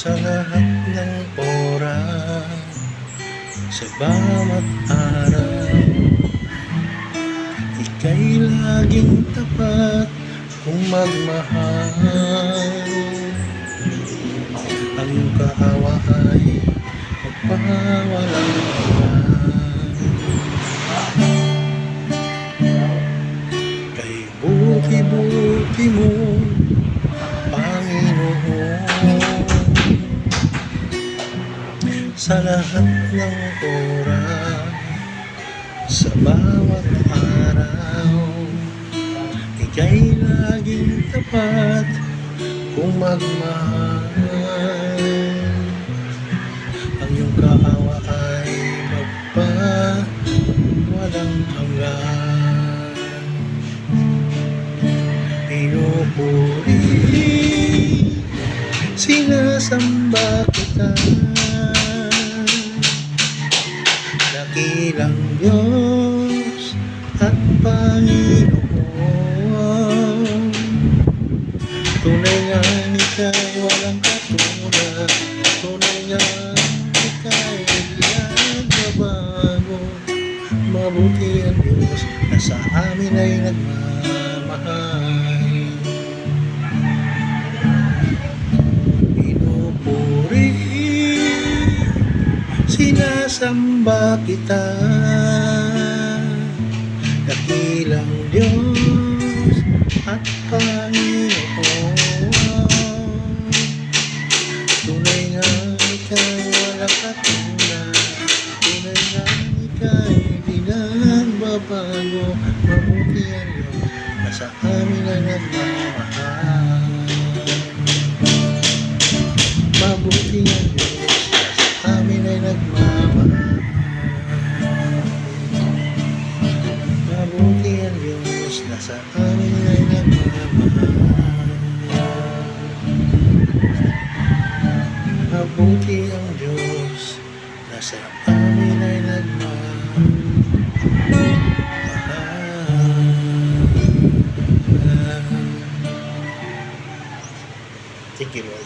Sa lahat ng oras, sa bawat araw, ika'y laging tapat kung magmahal. Ang iyong kaawa ay magpawalang hanggan. Kay buti-buti mo, Panginoon, sa lahat ng oras, sa bawat araw, ika'y laging tapat kung magmahal. Ang iyong kaawa ay magpawalang hanggan. Pinupuri, sinasamba kita, dakilang Diyos at Panginoon. Tunay nga ika'y walang katulad, tunay nga ika'y nagbabago. Mabuti ang Diyos na sa amin ay nagmamahal. Pinupuri, sinasamba kita, dakilang Diyos at Panginoon. Tunay nga ika'y walang katulad, tunay nga ika'y di nagbabago. Mabuti ang Diyos na sa amin ay nagmamahal. Mabuti ang Diyos na sa amin ay nagmamahal. Mabuti ang Diyos na sa amin ay nagmamahal. Mabuti ang Diyos na sa amin ay nagmamahal. Thank you, Lord.